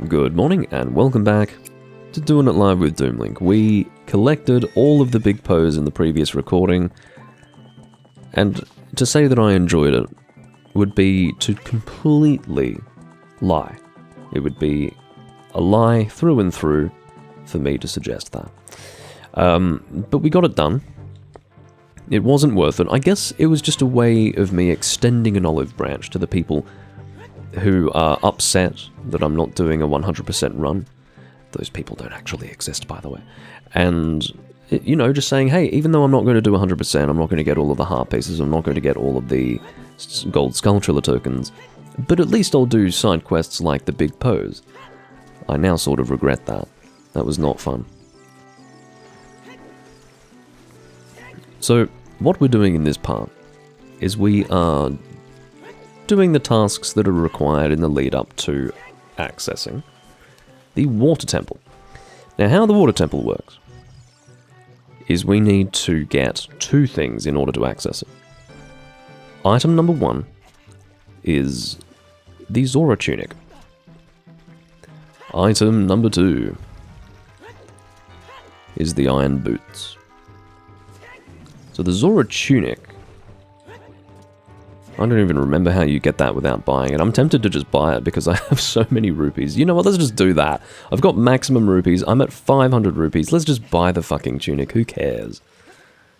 Good morning and welcome back to Doing It Live with Doomlink. We collected all of the big Poes in the previous recording, and to say that I enjoyed it would be to completely lie. It would be a lie through and through for me to suggest that. But we got it done. It wasn't worth it. I guess it was just a way of me extending an olive branch to the people who are upset that I'm not doing a 100% run. Those people don't actually exist, by the way. And, you know, just saying, hey, even though I'm not going to do 100%, I'm not going to get all of the heart pieces, I'm not going to get all of the gold Skulltriller tokens, but at least I'll do side quests like the big Poes. I now sort of regret that. That was not fun. So, what we're doing in this part is we are doing the tasks that are required in the lead up to accessing the water temple. Now, how the water temple works is we need to get two things in order to access it. Item number one is the Zora tunic. Item number two is the iron boots. So the Zora tunic, I don't even remember how you get that without buying it. I'm tempted to just buy it because I have so many rupees. You know what, let's just do that. I've got maximum rupees, I'm at 500 rupees. Let's just buy the fucking tunic, who cares?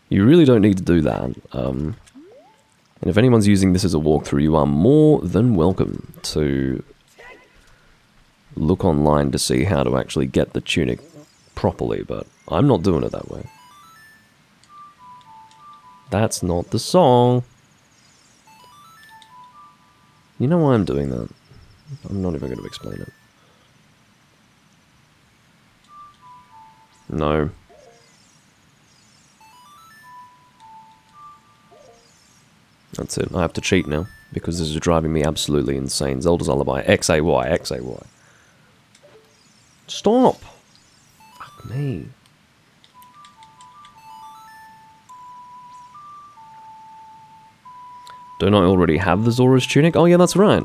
You really don't need to do that. And if anyone's using this as a walkthrough, you are more than welcome to look online to see how to actually get the tunic properly, but I'm not doing it that way. That's not the song. You know why I'm doing that? I'm not even going to explain it. No. That's it. I have to cheat now, because this is driving me absolutely insane. Zelda's Lullaby. XAY, XAY. Stop! Fuck me. Don't I already have the Zora's tunic? Oh yeah, that's right.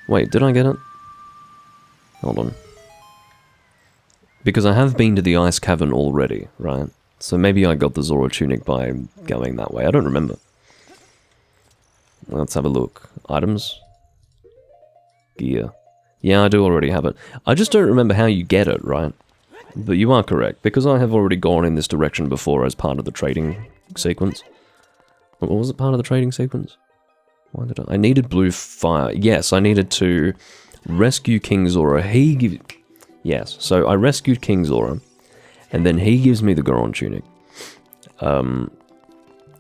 Wait, did I get it? Hold on. Because I have been to the ice cavern already, right? So maybe I got the Zora tunic by going that way. I don't remember. Let's have a look. Items. Gear. Yeah, I do already have it. I just don't remember how you get it, right? But you are correct, because I have already gone in this direction before as part of the trading sequence. What was it, part of the trading sequence? Why did I needed blue fire. Yes, I needed to rescue King Zora. Yes, so I rescued King Zora, and then he gives me the Goron tunic. And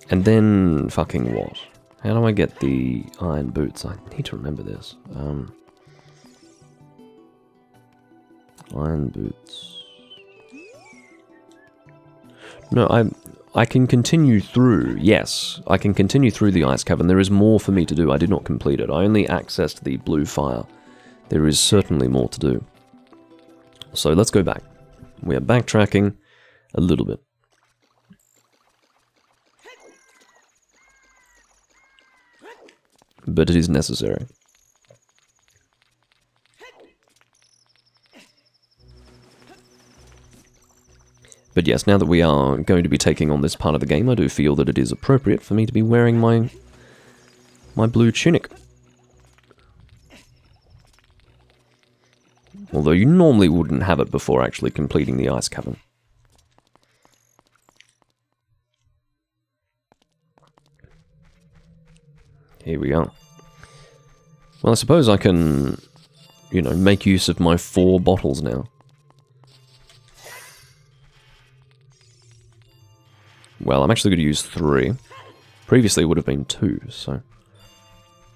then fucking what? How do I get the iron boots? I need to remember this. Iron boots. No, I can continue through, yes, I can continue through the ice cavern. There is more for me to do. I did not complete it. I only accessed the blue fire. There is certainly more to do. So let's go back. We are backtracking a little bit. But it is necessary. But yes, now that we are going to be taking on this part of the game, I do feel that it is appropriate for me to be wearing my blue tunic. Although you normally wouldn't have it before actually completing the ice cavern. Here we are. Well, I suppose I can, you know, make use of my 4 bottles now. Well, I'm actually going to use 3. Previously it would have been 2, so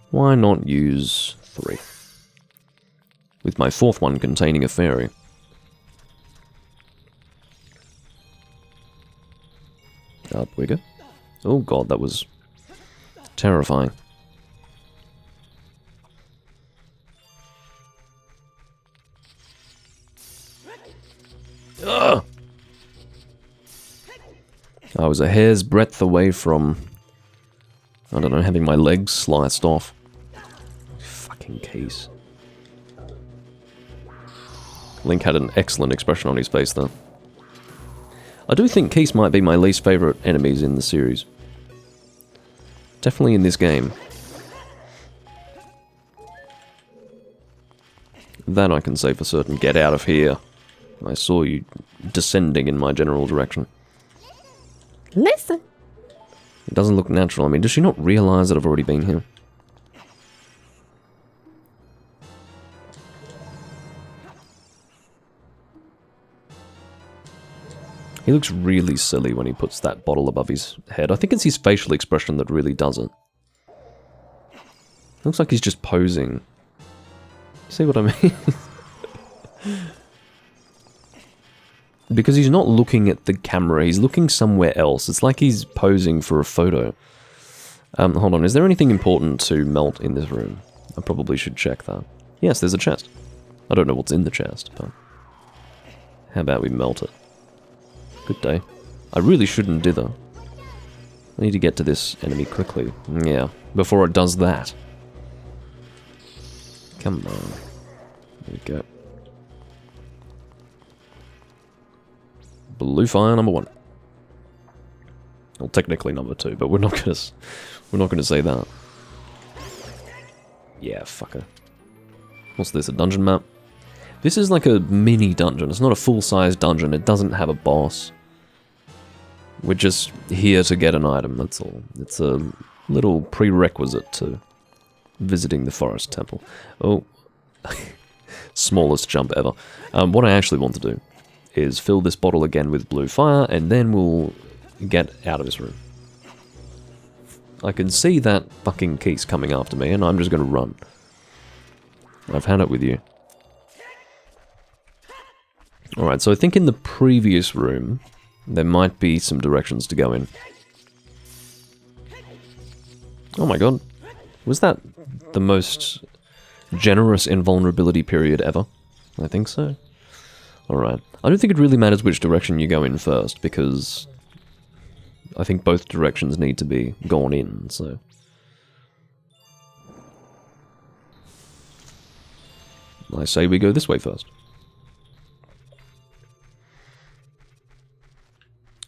why not use 3? With my 4th one containing a fairy. Up we go. Oh god, that was terrifying. Ugh! I was a hair's breadth away from, I don't know, having my legs sliced off. Fucking keys. Link had an excellent expression on his face there. I do think Keese might be my least favourite enemies in the series. Definitely in this game. That I can say for certain. Get out of here. I saw you descending in my general direction. Listen. It doesn't look natural. I mean, does she not realise that I've already been here? He looks really silly when he puts that bottle above his head. I think it's his facial expression that really does it. Looks like he's just posing. See what I mean? Because he's not looking at the camera, he's looking somewhere else. It's like he's posing for a photo. Hold on, is there anything important to melt in this room? I probably should check that. Yes, there's a chest. I don't know what's in the chest, but... how about we melt it? Good day. I really shouldn't dither. I need to get to this enemy quickly. Yeah, before it does that. Come on. There we go. Blue fire number 1. Well, technically number 2, but we're not gonna say that. Yeah, fucker. What's this? A dungeon map? This is like a mini dungeon. It's not a full-size dungeon. It doesn't have a boss. We're just here to get an item, that's all. It's a little prerequisite to visiting the forest temple. Oh. Smallest jump ever. What I actually want to do is fill this bottle again with blue fire, and then we'll get out of this room. I can see that fucking Keese coming after me, and I'm just gonna run. I've had it with you. Alright, so I think in the previous room, there might be some directions to go in. Oh my god. Was that the most generous invulnerability period ever? I think so. Alright. I don't think it really matters which direction you go in first, because I think both directions need to be gone in, so... I say we go this way first.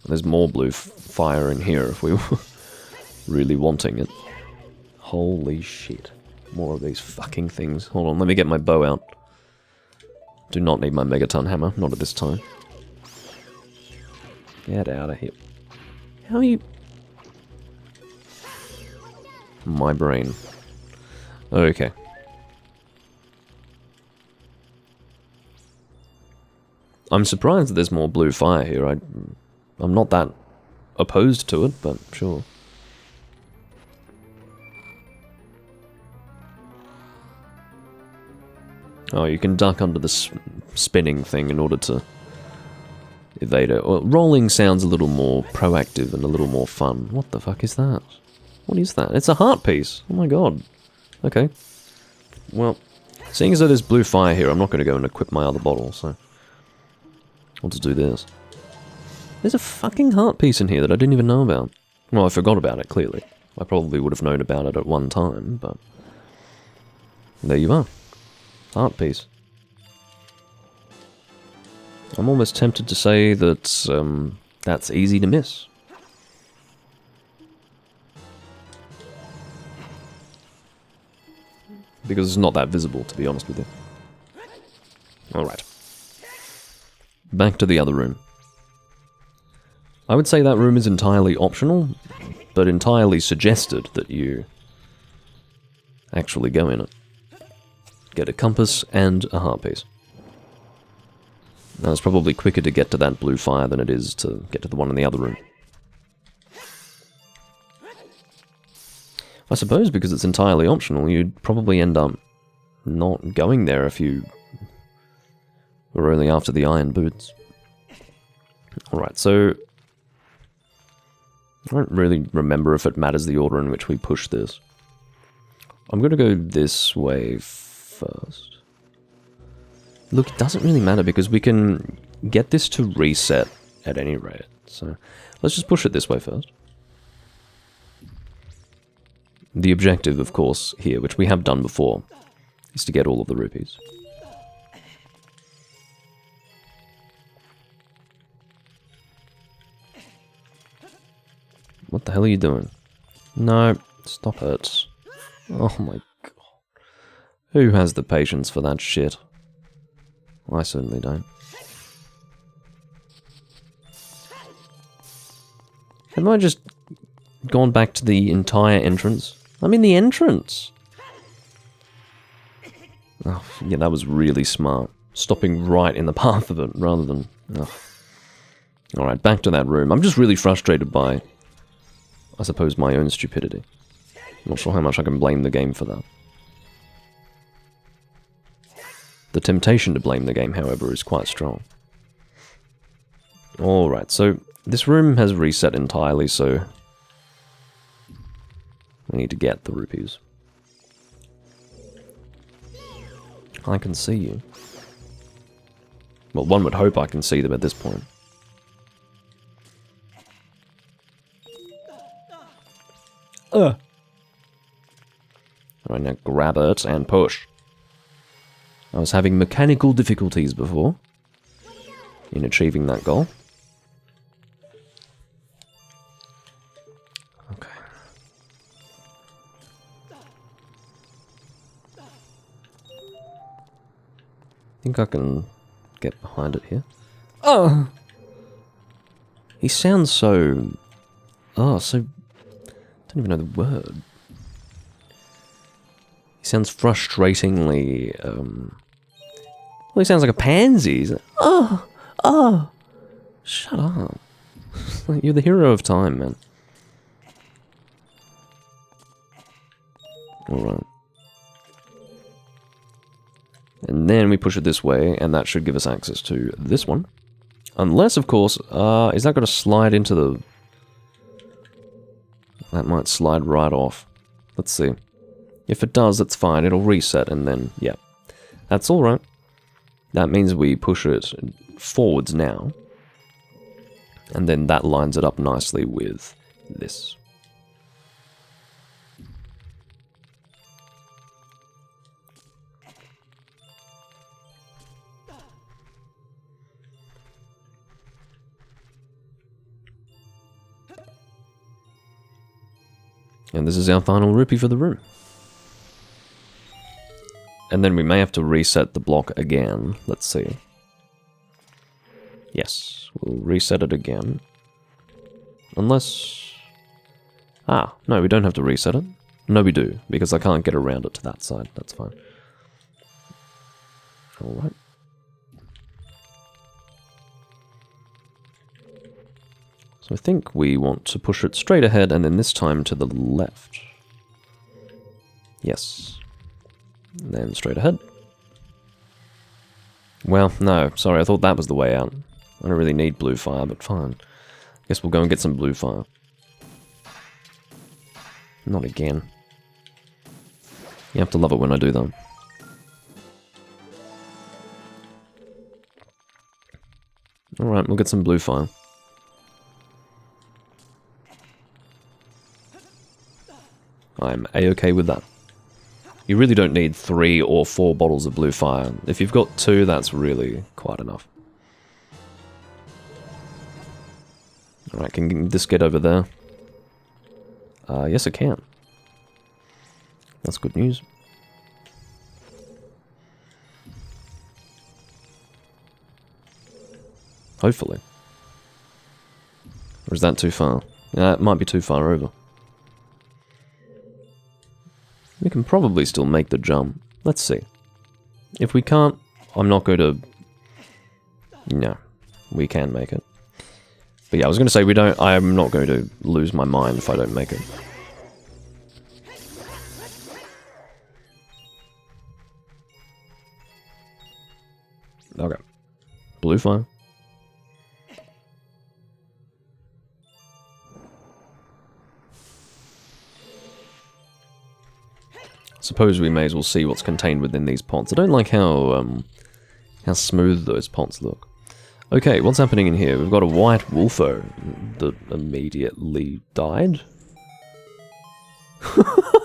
There's more blue fire in here if we were really wanting it. Holy shit. More of these fucking things. Hold on, let me get my bow out. Do not need my megaton hammer, not at this time. Get out of here. How are you... My brain. Okay. I'm surprised that there's more blue fire here. I'm not that opposed to it, but sure. Oh, you can duck under the spinning thing in order to evade it. Well, rolling sounds a little more proactive and a little more fun. What the fuck is that? What is that? It's a heart piece. Oh my god. Okay. Well, seeing as though there's blue fire here, I'm not going to go and equip my other bottle, so... I'll just do this. There's a fucking heart piece in here that I didn't even know about. Well, I forgot about it, clearly. I probably would have known about it at one time, but... there you are. Heart piece. I'm almost tempted to say that, that's easy to miss. Because it's not that visible, to be honest with you. Alright. Back to the other room. I would say that room is entirely optional, but entirely suggested that you actually go in it. Get a compass and a heart piece. Now it's probably quicker to get to that blue fire than it is to get to the one in the other room. I suppose because it's entirely optional, you'd probably end up not going there if you were only after the iron boots. Alright, so... I don't really remember if it matters the order in which we push this. I'm going to go this way first. Look, it doesn't really matter because we can get this to reset at any rate. So let's just push it this way first. The objective, of course, here, which we have done before, is to get all of the rupees. What the hell are you doing? No, stop it. Oh my god. Who has the patience for that shit? I certainly don't. Have I just gone back to the entire entrance? I'm in the entrance! Oh, yeah, that was really smart. Stopping right in the path of it, rather than... Oh. Alright, back to that room. I'm just really frustrated by, I suppose, my own stupidity. Not sure how much I can blame the game for that. The temptation to blame the game, however, is quite strong. Alright, so this room has reset entirely, so we need to get the rupees. I can see you. Well, one would hope I can see them at this point. Alright, now grab it and push. I was having mechanical difficulties before in achieving that goal. Okay. I think I can get behind it here. Oh! He sounds so... Oh, so... I don't even know the word. He sounds frustratingly, well, he sounds like a pansy. He's like, oh, oh, shut up. You're the hero of time, man. Alright. And then we push it this way, and that should give us access to this one. Unless, of course, is that going to slide into the... That might slide right off. Let's see. If it does, that's fine. It'll reset, and then, yeah. That's alright. That means we push it forwards now. And then that lines it up nicely with this. And this is our final rupee for the room. And then we may have to reset the block again. Let's see. Yes, we'll reset it again. Unless... Ah, no, we don't have to reset it. No, we do, because I can't get around it to that side. That's fine. Alright. So I think we want to push it straight ahead, and then this time to the left. Yes. And then straight ahead. Well, no, sorry, I thought that was the way out. I don't really need blue fire, but fine. Guess we'll go and get some blue fire. Not again. You have to love it when I do that. Alright, we'll get some blue fire. I'm A-okay with that. You really don't need 3 or 4 bottles of blue fire. If you've got 2, that's really quite enough. Alright, can this get over there? Yes it can. That's good news. Hopefully. Or is that too far? Yeah, it might be too far over. We can probably still make the jump. Let's see. If we can't, I'm not going to... No, we can make it. But yeah, I was going to say I'm not going to lose my mind if I don't make it. Okay. Blue fire. Suppose we may as well see what's contained within these pots. I don't like how smooth those pots look. Okay, what's happening in here? We've got a white wolfo that immediately died.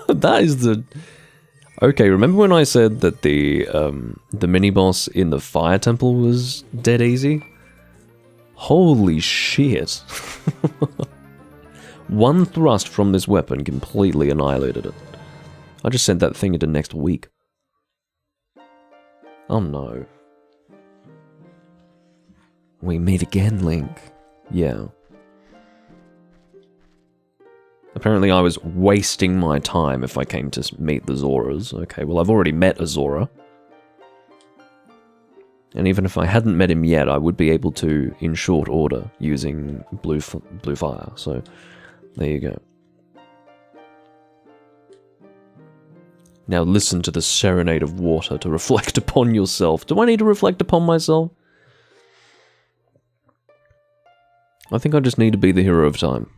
That is the... Okay, remember when I said that the mini-boss in the fire temple was dead easy? Holy shit. One thrust from this weapon completely annihilated it. I just sent that thing into next week. Oh no. We meet again, Link. Yeah. Apparently I was wasting my time if I came to meet the Zoras. Okay, well I've already met a Zora. And even if I hadn't met him yet, I would be able to in short order using blue fire. So, there you go. Now listen to the serenade of water to reflect upon yourself. Do I need to reflect upon myself? I think I just need to be the hero of time.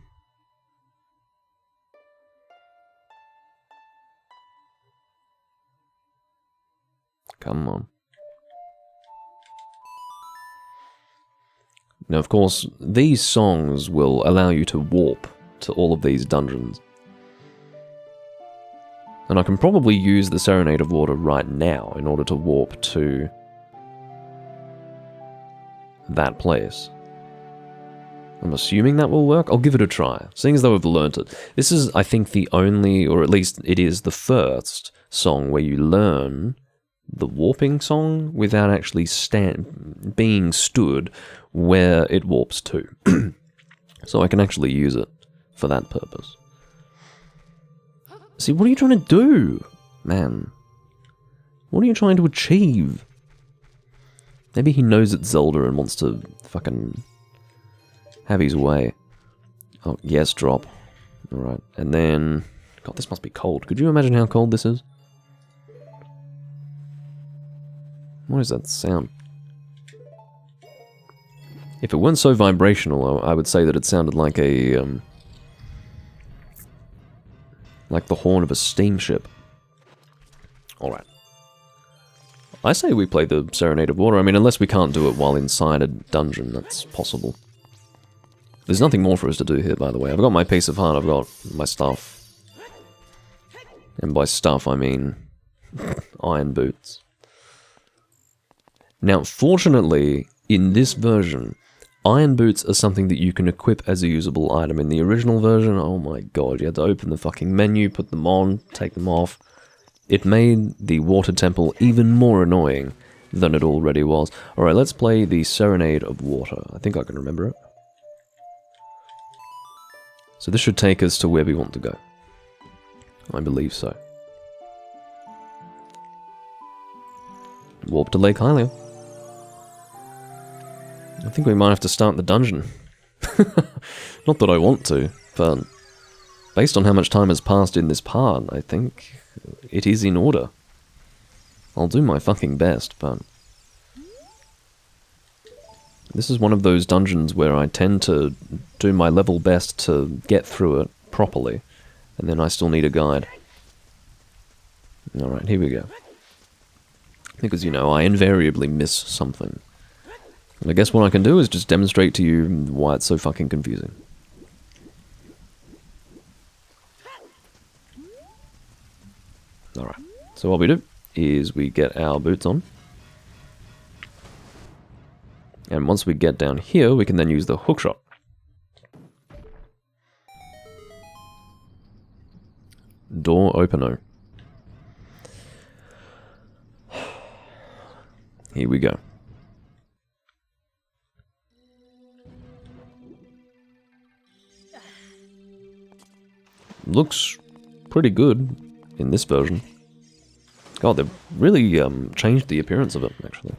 Come on. Now, of course, these songs will allow you to warp to all of these dungeons. And I can probably use the Serenade of Water right now in order to warp to that place. I'm assuming that will work. I'll give it a try, seeing as though I've learnt it. This is, I think, the only, or at least it is the first song where you learn the warping song without actually being stood where it warps to. So I can actually use it for that purpose. See, what are you trying to do, man? What are you trying to achieve? Maybe he knows it's Zelda and wants to fucking have his way. Oh, yes, drop. Alright, and then... God, this must be cold. Could you imagine how cold this is? What is that sound? If it weren't so vibrational, I would say that it sounded like a, like the horn of a steamship. Alright. I say we play the Serenade of Water. I mean, unless we can't do it while inside a dungeon, that's possible. There's nothing more for us to do here, by the way. I've got my piece of heart, I've got my stuff. And by stuff, I mean iron boots. Now, fortunately, in this version, iron boots are something that you can equip as a usable item. In the original version, oh my god, you had to open the fucking menu, put them on, take them off. It made the water temple even more annoying than it already was. Alright, let's play the Serenade of Water. I think I can remember it. So this should take us to where we want to go. I believe so. Warp to Lake Hylia. I think we might have to start the dungeon. Not that I want to, but based on how much time has passed in this part, I think it is in order. I'll do my fucking best, but this is one of those dungeons where I tend to do my level best to get through it properly, and then I still need a guide. Alright, here we go. Because, you know, I invariably miss something. And I guess what I can do is just demonstrate to you why it's so fucking confusing. Alright, so what we do is we get our boots on. And once we get down here, we can then use the hookshot. Door opener. Here we go. Looks pretty good in this version. God, they've really changed the appearance of it, actually.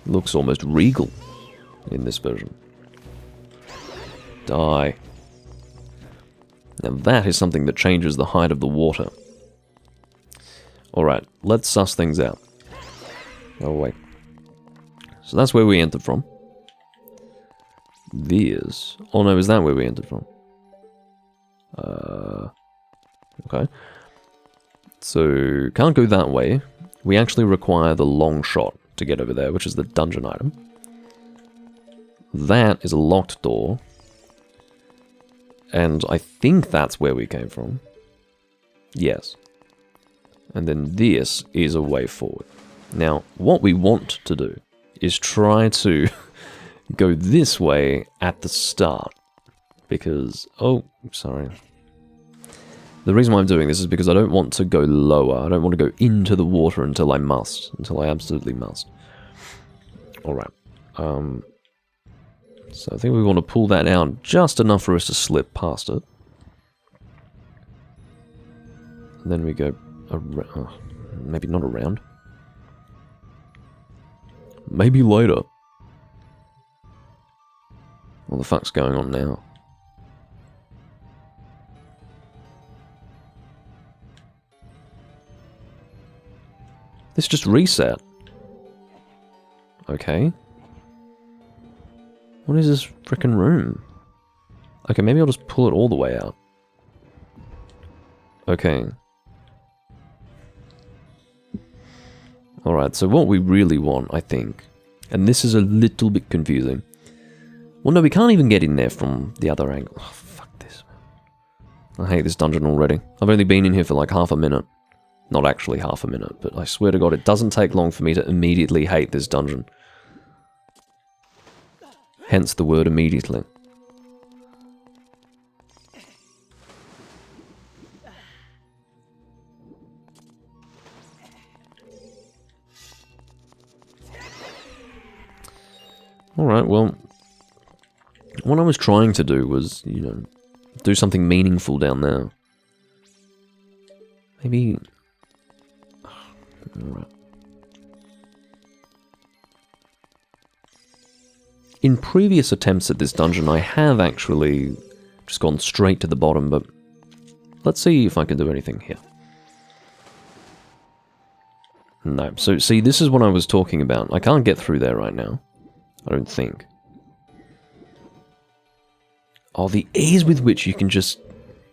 Looks almost regal in this version. Die. Now that is something that changes the height of the water. Alright, let's suss things out. Oh wait. So that's where we entered from. This... Oh no, is that where we entered from? Okay. So, can't go that way. We actually require the long shot to get over there, which is the dungeon item. That is a locked door. And I think that's where we came from. Yes. And then this is a way forward. Now, what we want to do is try to go this way at the start. Because... oh, sorry. The reason why I'm doing this is because I don't want to go lower. I don't want to go into the water until I must. Until I absolutely must. Alright. So I think we want to pull that out just enough for us to slip past it. And then we go around. Oh, maybe not around. Maybe later. What the fuck's going on now? This just reset. Okay. What is this frickin' room? Okay, maybe I'll just pull it all the way out. Okay. Alright, so what we really want, I think, and this is a little bit confusing. Well, no, we can't even get in there from the other angle. Oh, fuck this. I hate this dungeon already. I've only been in here for like half a minute. Not actually half a minute, but I swear to God, it doesn't take long for me to immediately hate this dungeon. Hence the word immediately. Alright, well, what I was trying to do was, you know, do something meaningful down there. Maybe... Alright. In previous attempts at this dungeon, I have actually just gone straight to the bottom, but let's see if I can do anything here. No, so see, this is what I was talking about. I can't get through there right now. I don't think. Oh, the ease with which you can just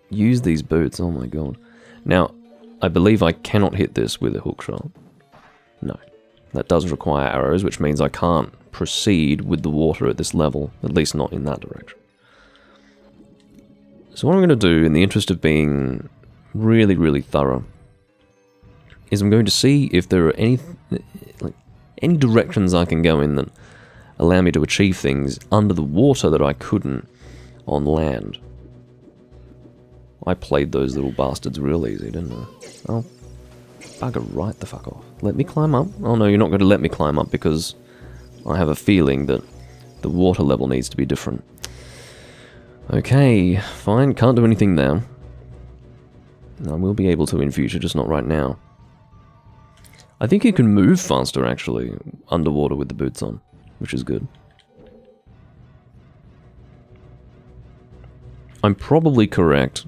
use these boots, oh my god. Now, I believe I cannot hit this with a hookshot. No. That does require arrows, which means I can't proceed with the water at this level, at least not in that direction. So what I'm going to do, in the interest of being really, really thorough, is I'm going to see if there are any directions I can go in that allow me to achieve things under the water that I couldn't on land. I played those little bastards real easy, didn't I? Oh, bugger right the fuck off. Let me climb up? Oh no, you're not going to let me climb up because I have a feeling that the water level needs to be different. Okay, fine, can't do anything now. I will be able to in future, just not right now. I think you can move faster, actually, underwater with the boots on, which is good. I'm probably correct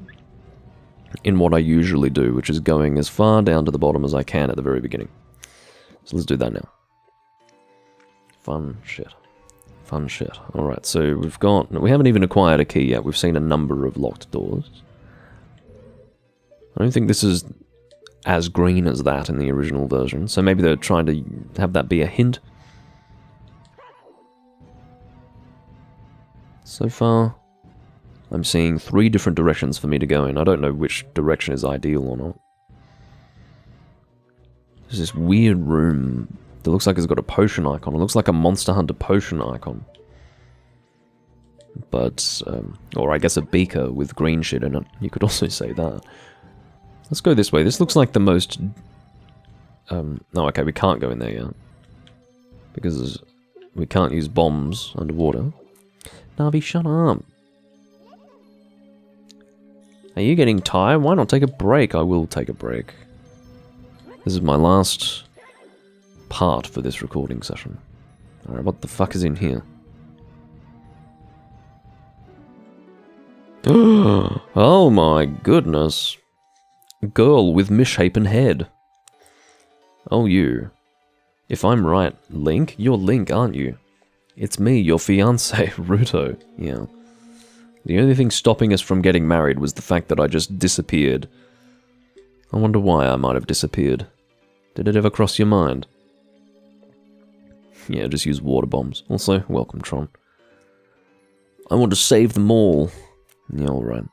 in what I usually do, which is going as far down to the bottom as I can at the very beginning. So let's do that now. Fun shit. Fun shit. Alright, so we haven't even acquired a key yet. We've seen a number of locked doors. I don't think this is as green as that in the original version, so maybe they're trying to have that be a hint. So far, I'm seeing 3 different directions for me to go in. I don't know which direction is ideal or not. There's this weird room that looks like it's got a potion icon. It looks like a Monster Hunter potion icon. But, or I guess a beaker with green shit in it. You could also say that. Let's go this way. This looks like the most... no, okay, we can't go in there yet. Because we can't use bombs underwater. Navi, shut up. Are you getting tired? Why not take a break? I will take a break. This is my last part for this recording session. Alright, what the fuck is in here? Oh my goodness. Girl with misshapen head. Oh, you. If I'm right, Link? You're Link, aren't you? It's me, your fiancé, Ruto. Yeah. The only thing stopping us from getting married was the fact that I just disappeared. I wonder why I might have disappeared. Did it ever cross your mind? Yeah, just use water bombs. Also, welcome, Tron. I want to save them all. Yeah, alright.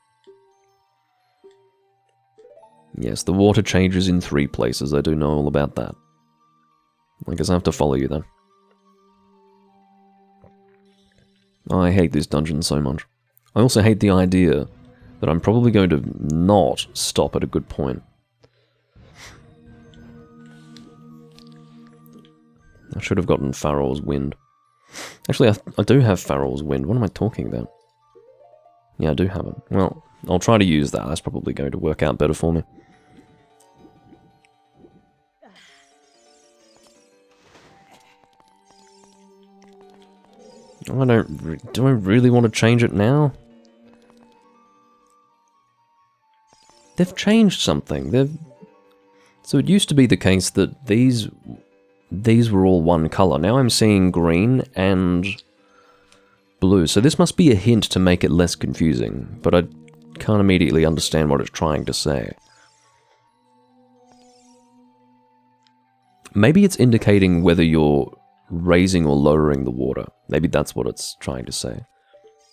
Yes, the water changes in 3 places. I do know all about that. I guess I have to follow you then. I hate this dungeon so much. I also hate the idea that I'm probably going to not stop at a good point. I should have gotten Farrell's Wind. Actually, I do have Farrell's Wind. What am I talking about? Yeah, I do have it. Well, I'll try to use that. That's probably going to work out better for me. Do I really want to change it now? They've changed something. So it used to be the case that these were all one color. Now I'm seeing green and blue. So this must be a hint to make it less confusing, but I can't immediately understand what it's trying to say. Maybe it's indicating whether you're raising or lowering the water. Maybe that's what it's trying to say.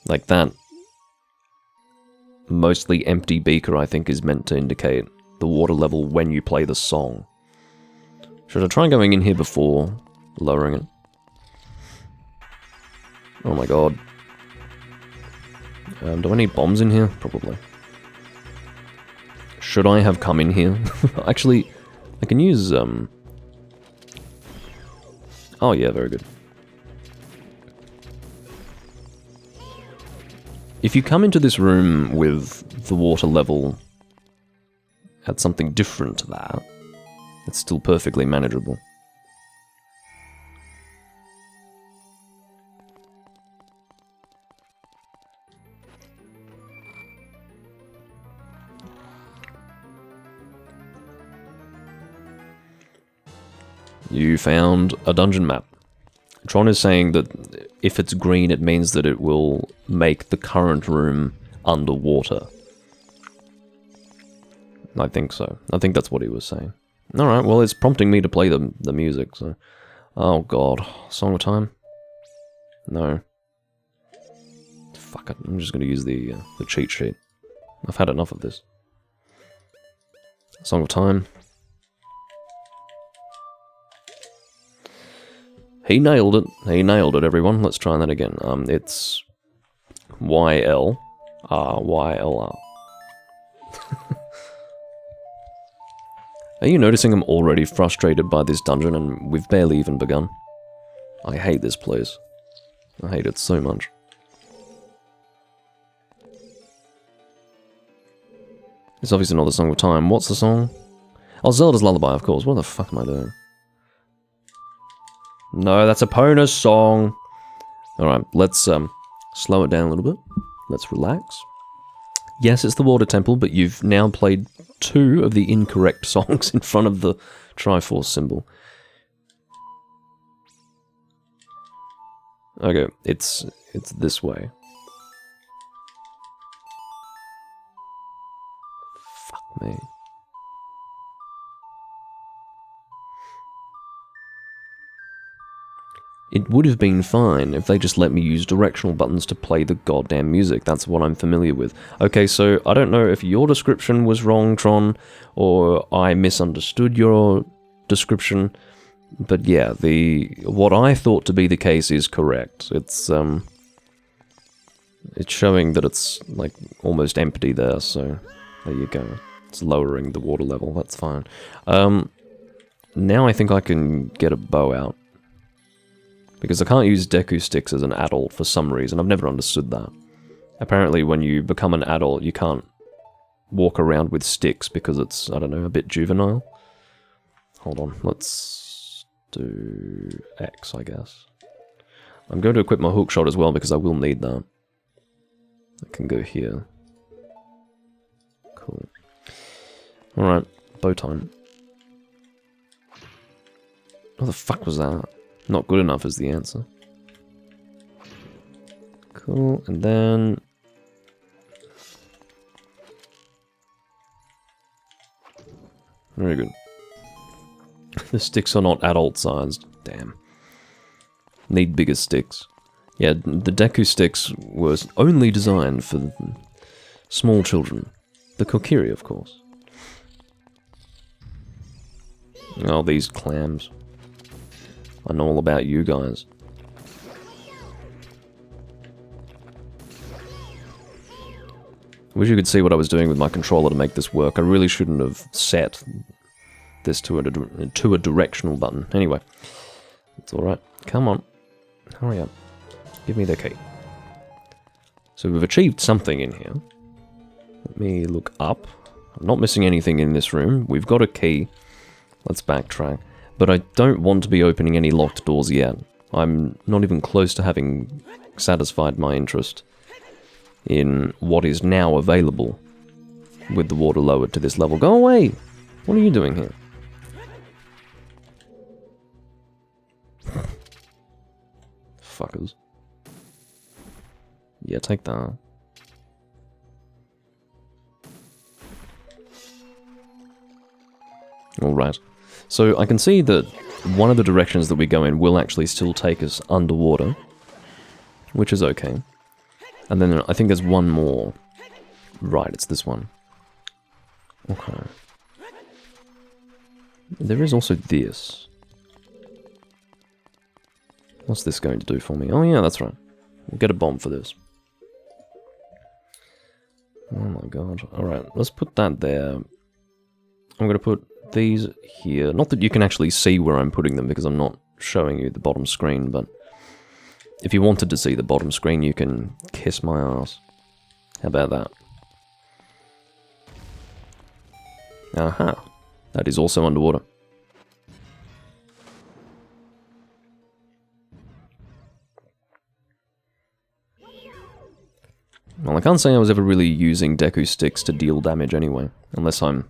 Like that mostly empty beaker, I think, is meant to indicate the water level when you play the song. Should I try going in here before lowering it? Oh my god. Do I need bombs in here? Probably. Should I have come in here? Actually, I can use, Oh yeah, very good. If you come into this room with the water level at something different to that, it's still perfectly manageable. You found a dungeon map. Tron is saying that if it's green, it means that it will make the current room underwater. I think so. I think that's what he was saying. Alright, well, it's prompting me to play the music, so... Oh god. Song of Time? No. Fuck it. I'm just gonna use the cheat sheet. I've had enough of this. Song of Time. He nailed it. He nailed it, everyone. Let's try that again. It's YL. YLR. Are you noticing I'm already frustrated by this dungeon and we've barely even begun? I hate this place. I hate it so much. It's obviously not the Song of Time. What's the song? Oh, Zelda's Lullaby, of course. What the fuck am I doing? No, that's Epona's song. Alright, let's slow it down a little bit. Let's relax. Yes, it's the Water Temple, but you've now played 2 of the incorrect songs in front of the Triforce symbol. Okay, it's this way. Fuck me. It would have been fine if they just let me use directional buttons to play the goddamn music. That's what I'm familiar with. Okay, so I don't know if your description was wrong, Tron, or I misunderstood your description, but yeah, what I thought to be the case is correct. It's showing that it's like almost empty there, so there you go. It's lowering the water level, that's fine. Now I think I can get a bow out. Because I can't use Deku sticks as an adult for some reason. I've never understood that. Apparently when you become an adult, you can't walk around with sticks because it's, I don't know, a bit juvenile. Hold on, let's do X, I guess. I'm going to equip my hookshot as well because I will need that. I can go here. Cool. Alright, bow time. What the fuck was that? Not good enough is the answer. Cool, and then... Very good. The sticks are not adult-sized. Damn. Need bigger sticks. Yeah, the Deku sticks were only designed for small children. The Kokiri, of course. Oh, these clams. I know all about you guys. Wish you could see what I was doing with my controller to make this work. I really shouldn't have set this to a directional button. Anyway, it's alright. Come on. Hurry up. Give me the key. So we've achieved something in here. Let me look up. I'm not missing anything in this room. We've got a key. Let's backtrack. But I don't want to be opening any locked doors yet. I'm not even close to having satisfied my interest in what is now available with the water lowered to this level. Go away! What are you doing here? Fuckers. Yeah, take that. Alright. So I can see that one of the directions that we go in will actually still take us underwater, which is okay. And then I think there's one more. Right, it's this one. Okay. There is also this. What's this going to do for me? Oh yeah, that's right. We'll get a bomb for this. Oh my god. Alright, let's put that there. I'm going to put these here. Not that you can actually see where I'm putting them because I'm not showing you the bottom screen, but if you wanted to see the bottom screen, you can kiss my ass. How about that? Aha. That is also underwater. Well, I can't say I was ever really using Deku sticks to deal damage anyway, unless I'm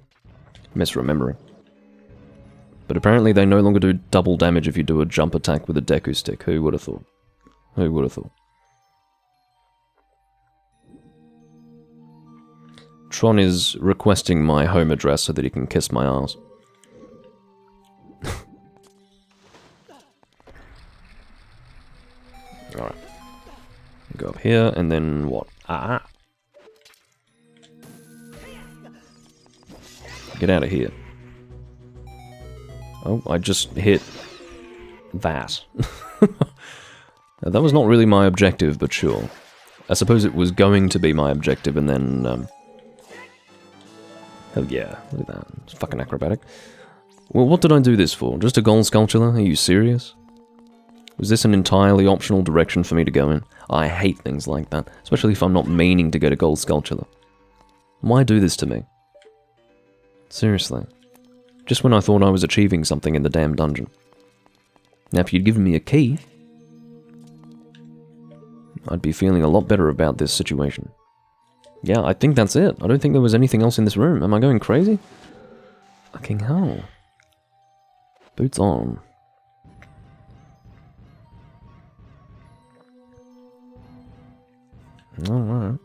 misremembering. But apparently they no longer do double damage if you do a jump attack with a Deku stick. Who would have thought? Who would have thought? Tron is requesting my home address so that he can kiss my ass. Alright. Go up here, and then what? Ah! Get out of here. Oh, I just hit that. That was not really my objective, but sure. I suppose it was going to be my objective, and then, hell yeah, look at that. It's fucking acrobatic. Well, what did I do this for? Just a gold sculpture? Are you serious? Was this an entirely optional direction for me to go in? I hate things like that, especially if I'm not meaning to go to gold sculpture. Why do this to me? Seriously. Just when I thought I was achieving something in the damn dungeon. Now, if you'd given me a key, I'd be feeling a lot better about this situation. Yeah, I think that's it. I don't think there was anything else in this room. Am I going crazy? Fucking hell. Boots on. Alright.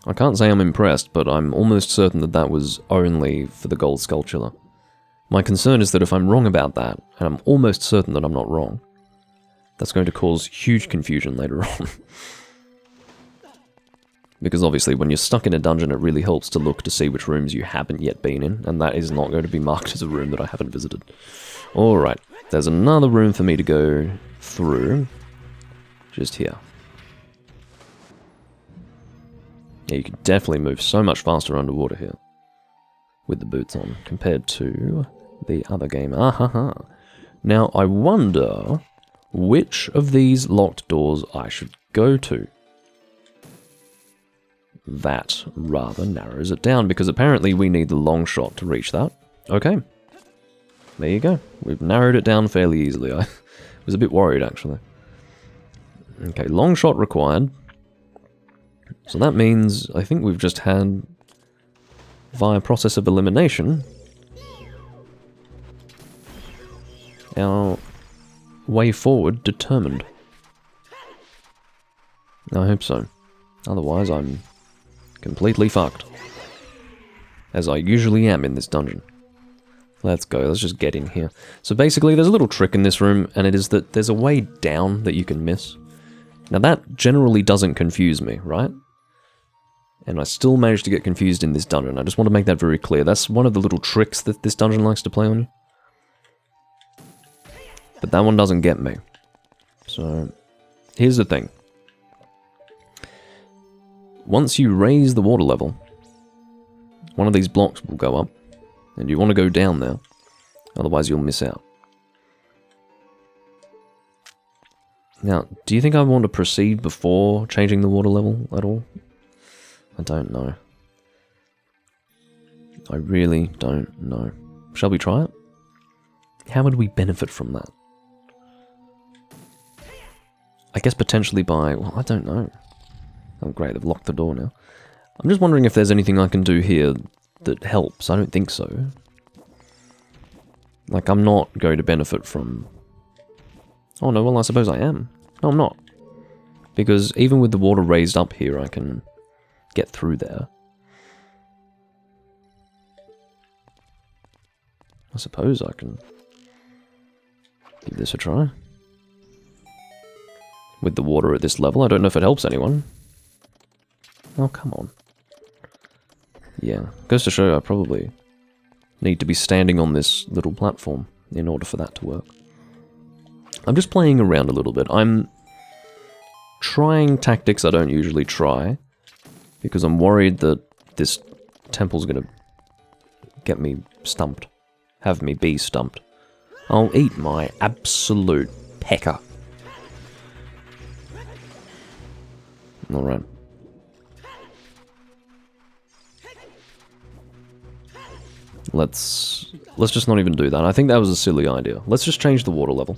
I can't say I'm impressed, but I'm almost certain that that was only for the gold sculpture. My concern is that if I'm wrong about that, and I'm almost certain that I'm not wrong, that's going to cause huge confusion later on. Because obviously when you're stuck in a dungeon, it really helps to look to see which rooms you haven't yet been in, and that is not going to be marked as a room that I haven't visited. Alright, there's another room for me to go through. Just here. Yeah, you can definitely move so much faster underwater here. With the boots on, compared to the other game. Ahaha. Now, I wonder which of these locked doors I should go to. That rather narrows it down, because apparently we need the long shot to reach that. Okay. There you go. We've narrowed it down fairly easily. I was a bit worried, actually. Okay, long shot required. So that means, I think we've just had, via process of elimination, our way forward determined. I hope so. Otherwise, I'm completely fucked. As I usually am in this dungeon. Let's go, let's just get in here. So basically, there's a little trick in this room, and it is that there's a way down that you can miss. Now that generally doesn't confuse me, right? And I still managed to get confused in this dungeon. I just want to make that very clear. That's one of the little tricks that this dungeon likes to play on you. But that one doesn't get me. So, here's the thing. once you raise the water level, one of these blocks will go up, and you want to go down there, otherwise you'll miss out. Now, do you think I want to proceed before changing the water level at all? I don't know. I really don't know. Shall we try it? How would we benefit from that? I guess potentially by... well, I don't know. Oh great, they've locked the door now. I'm just wondering if there's anything I can do here that helps. I don't think so. Like, I'm not going to benefit from... oh no, well I suppose I am. No, I'm not. Because even with the water raised up here, I can get through there. I suppose I can give this a try. With the water at this level, I don't know if it helps anyone. Oh, come on. Yeah, goes to show I probably need to be standing on this little platform in order for that to work. I'm just playing around a little bit. I'm trying tactics I don't usually try, because I'm worried that this temple's gonna get me stumped. Have me be stumped. I'll eat my absolute pecker. Alright. Let's just not even do that. I think that was a silly idea. Let's just change the water level.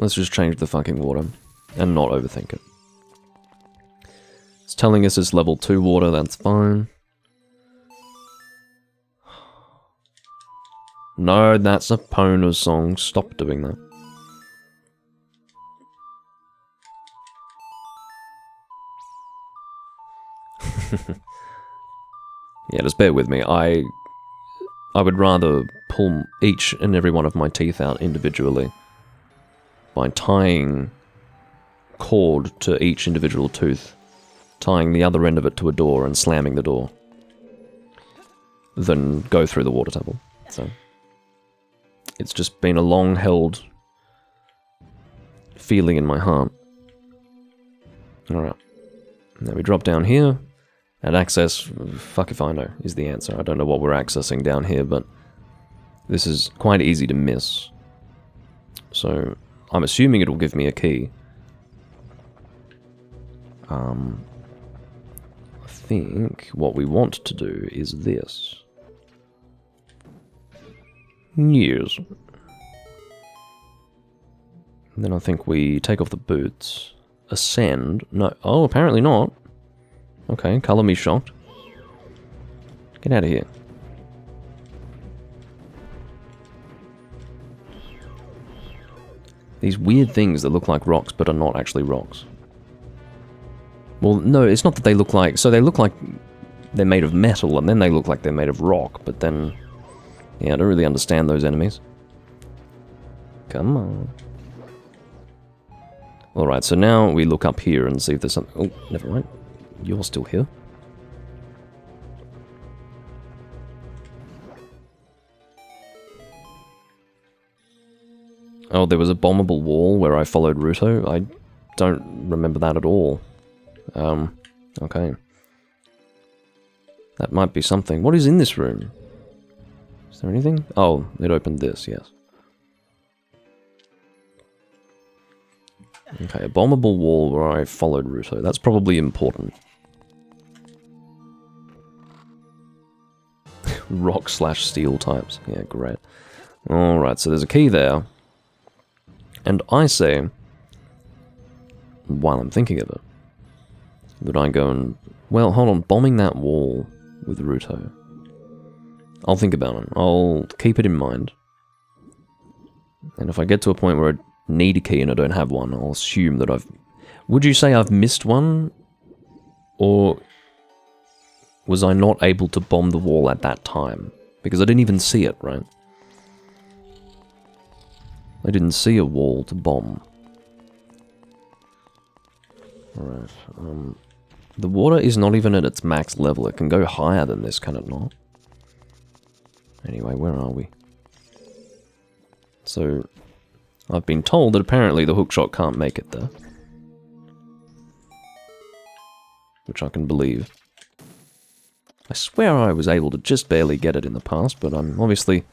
Let's just change the fucking water and not overthink it. It's telling us it's level 2 water, that's fine. No, that's a Pona song. Stop doing that. Yeah, just bear with me. I would rather pull each and every one of my teeth out individually by tying cord to each individual tooth, tying the other end of it to a door and slamming the door, than go through the water temple. So it's just been a long-held feeling in my heart. Alright. Now we drop down here, and access, fuck if I know, is the answer. I don't know what we're accessing down here, but this is quite easy to miss. So I'm assuming it'll give me a key. I think what we want to do is this. Yes. And then I think we take off the boots. Ascend. No. Oh, apparently not. Okay, colour me shocked. Get out of here. These weird things that look like rocks but are not actually rocks. Well, no, it's not that they look like... so they look like they're made of metal, and then they look like they're made of rock, but then... yeah, I don't really understand those enemies. Come on. Alright, so now we look up here and see if there's something... oh, never mind. You're still here. Oh, there was a bombable wall where I followed Ruto. I don't remember that at all. Okay. That might be something. What is in this room? Is there anything? Oh, it opened this, yes. Okay, a bombable wall where I followed Ruto. That's probably important. Rock/steel types. Yeah, great. Alright, so there's a key there. And I say, while I'm thinking of it, that I go and... well, hold on, bombing that wall with Ruto. I'll think about it. I'll keep it in mind. And if I get to a point where I need a key and I don't have one, I'll assume that I've... would you say I've missed one? Or was I not able to bomb the wall at that time? Because I didn't even see it, right? I didn't see a wall to bomb. Alright, the water is not even at its max level. It can go higher than this, can it not? Anyway, where are we? So, I've been told that apparently the hookshot can't make it there. Which I can believe. I swear I was able to just barely get it in the past, but I'm obviously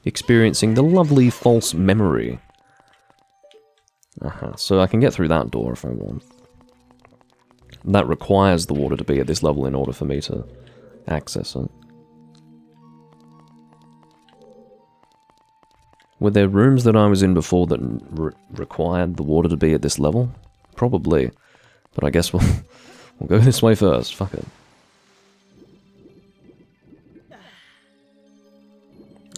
experiencing the lovely false memory. So I can get through that door if I want. That requires the water to be at this level in order for me to access it. Were there rooms that I was in before that required the water to be at this level? Probably. But I guess we'll go this way first. Fuck it.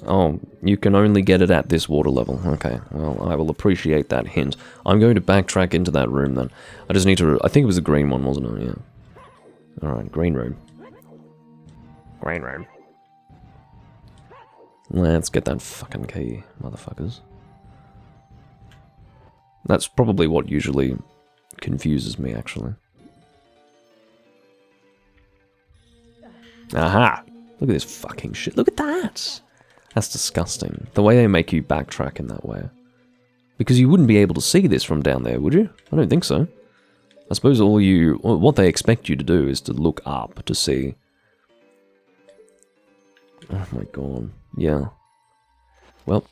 Oh, you can only get it at this water level. Okay, well, I will appreciate that hint. I'm going to backtrack into that room then. I just need to... I think it was the green one, wasn't it? Yeah. Alright, green room. Green room. Let's get that fucking key, motherfuckers. That's probably what usually confuses me, actually. Aha! Look at this fucking shit. Look at that! That's disgusting. The way they make you backtrack in that way. Because you wouldn't be able to see this from down there, would you? I don't think so. I suppose what they expect you to do is to look up to see. Oh my god. Yeah. Well.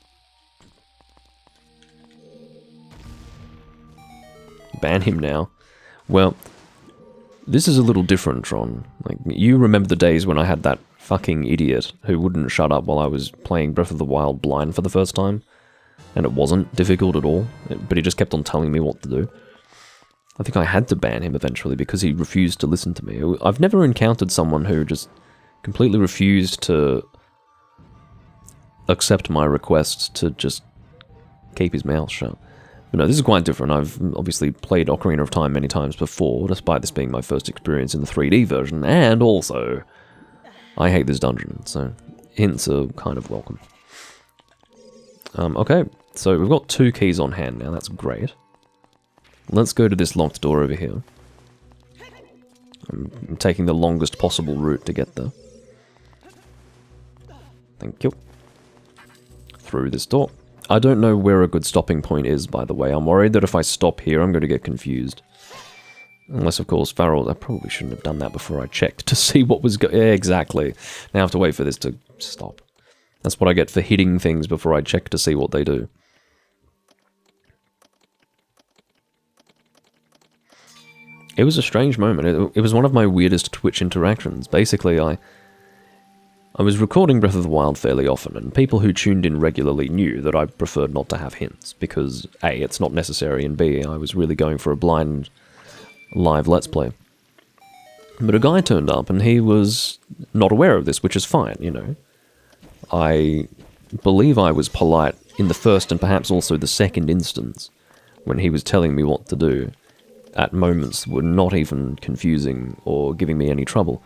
Ban him now. Well, this is a little different, Tron. Like, you remember the days when I had that fucking idiot who wouldn't shut up while I was playing Breath of the Wild blind for the first time? And it wasn't difficult at all, but he just kept on telling me what to do. I think I had to ban him eventually because he refused to listen to me. I've never encountered someone who just completely refused to accept my request to just keep his mouth shut. But no, this is quite different. I've obviously played Ocarina of Time many times before, despite this being my first experience in the 3D version, and also, I hate this dungeon, so hints are kind of welcome. Okay, so we've got 2 keys on hand now, that's great. Let's go to this locked door over here. I'm taking the longest possible route to get there. Thank you. Through this door. I don't know where a good stopping point is, by the way. I'm worried that if I stop here, I'm going to get confused. Unless, of course, Farrell... I probably shouldn't have done that before I checked to see what was going... Yeah, exactly. Now I have to wait for this to stop. That's what I get for hitting things before I check to see what they do. It was a strange moment. It was one of my weirdest Twitch interactions. Basically, I was recording Breath of the Wild fairly often, and people who tuned in regularly knew that I preferred not to have hints, because A, it's not necessary, and B, I was really going for a blind live Let's Play. But a guy turned up, and he was not aware of this, which is fine, you know. I believe I was polite in the first and perhaps also the second instance, when he was telling me what to do, at moments that were not even confusing or giving me any trouble.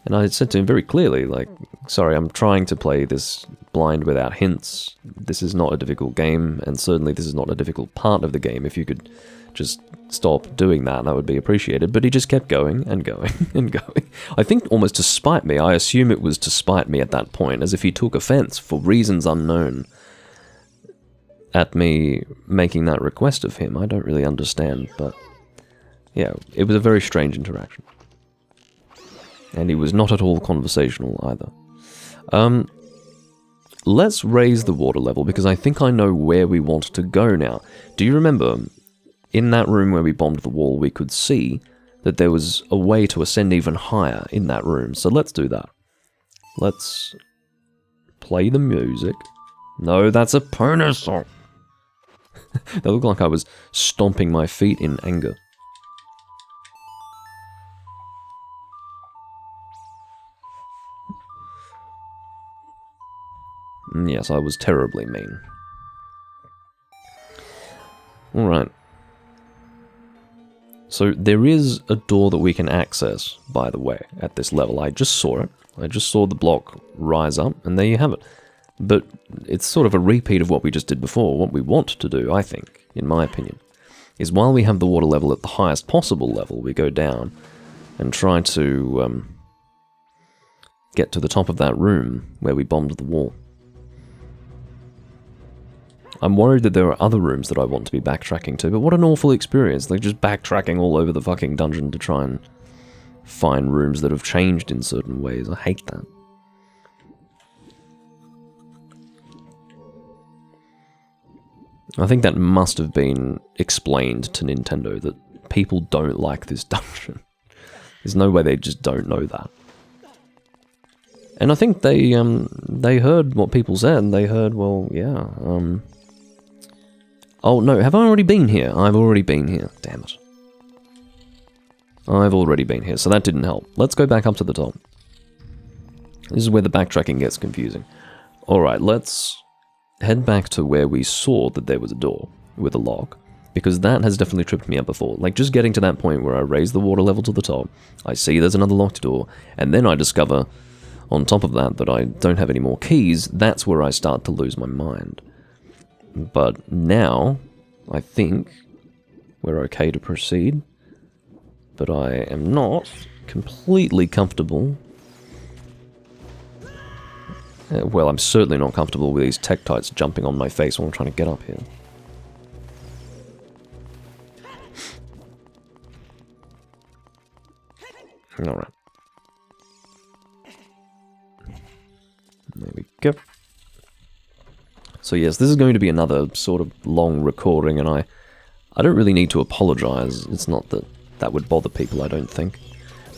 And I had said to him very clearly, like, sorry, I'm trying to play this blind without hints. This is not a difficult game, and certainly this is not a difficult part of the game. If you could just stop doing that, that would be appreciated. But he just kept going and going and going. I think almost to spite me. I assume it was to spite me at that point, as if he took offense for reasons unknown at me making that request of him. I don't really understand, but yeah, it was a very strange interaction. And he was not at all conversational either. Let's raise the water level, because I think I know where we want to go now. Do you remember, in that room where we bombed the wall, we could see that there was a way to ascend even higher in that room. So let's do that. Let's play the music. No, that's a Pona song. That looked like I was stomping my feet in anger. Yes, I was terribly mean. Alright. So there is a door that we can access, by the way, at this level. I just saw it. I just saw the block rise up, and there you have it. But it's sort of a repeat of what we just did before. What we want to do, I think, in my opinion, is while we have the water level at the highest possible level, we go down and try to get to the top of that room where we bombed the wall. I'm worried that there are other rooms that I want to be backtracking to, but what an awful experience. Like, just backtracking all over the fucking dungeon to try and find rooms that have changed in certain ways. I hate that. I think that must have been explained to Nintendo, that people don't like this dungeon. There's no way they just don't know that. And I think they heard what people said. They heard, well, yeah, oh, no, have I already been here? I've already been here. Damn it. I've already been here, so that didn't help. Let's go back up to the top. This is where the backtracking gets confusing. Alright, let's head back to where we saw that there was a door with a lock, because that has definitely tripped me up before. Like, just getting to that point where I raise the water level to the top, I see there's another locked door, and then I discover, on top of that, that I don't have any more keys. That's where I start to lose my mind. But now, I think we're okay to proceed, but I am not completely comfortable. Well, I'm certainly not comfortable with these Tektites jumping on my face while I'm trying to get up here. Alright. There we go. So yes, this is going to be another sort of long recording, and I don't really need to apologize. It's not that that would bother people, I don't think.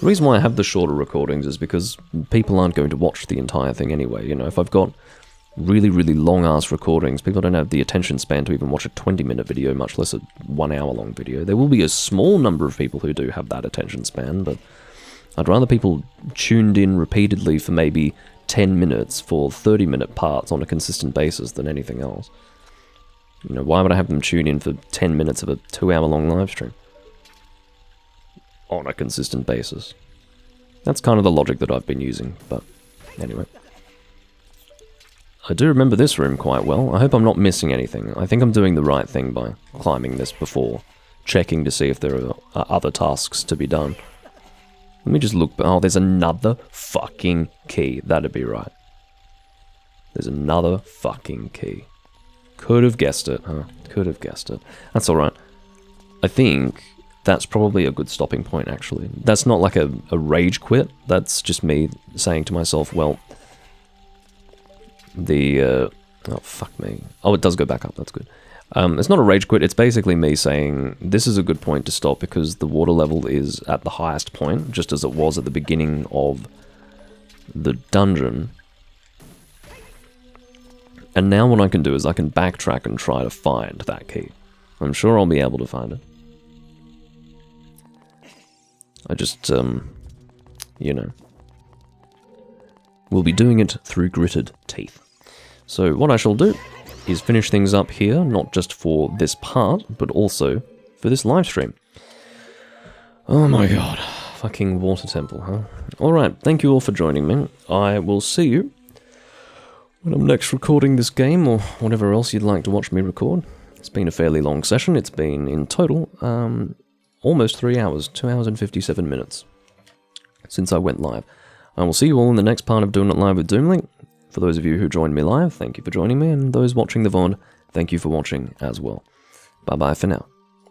The reason why I have the shorter recordings is because people aren't going to watch the entire thing anyway. You know, if I've got really, really long-ass recordings, people don't have the attention span to even watch a 20-minute video, much less a 1-hour-long video. There will be a small number of people who do have that attention span, but I'd rather people tuned in repeatedly for maybe 10 minutes for 30-minute parts on a consistent basis than anything else. You know, why would I have them tune in for 10 minutes of a 2-hour-long live stream on a consistent basis? That's kind of the logic that I've been using, but anyway. I do remember this room quite well. I hope I'm not missing anything. I think I'm doing the right thing by climbing this before checking to see if there are other tasks to be done. Let me just look. Oh, there's another fucking key. That'd be right. There's another fucking key. Could have guessed it, huh? Could have guessed it. That's alright. I think that's probably a good stopping point, actually. That's not like a rage quit. That's just me saying to myself, well, oh, fuck me. Oh, it does go back up. That's good. It's not a rage quit. It's basically me saying this is a good point to stop because the water level is at the highest point, just as it was at the beginning of the dungeon. And now what I can do is I can backtrack and try to find that key. I'm sure I'll be able to find it. I just, you know, we'll be doing it through gritted teeth. So what I shall do is finish things up here, not just for this part, but also for this live stream. Oh my god. Fucking water temple, huh? Alright, thank you all for joining me. I will see you when I'm next recording this game, or whatever else you'd like to watch me record. It's been a fairly long session. It's been, in total, almost 3 hours, 2 hours and 57 minutes since I went live. I will see you all in the next part of Doing It Live with Doomlink. For those of you who joined me live, thank you for joining me, and those watching the VOD, thank you for watching as well. Bye-bye for now.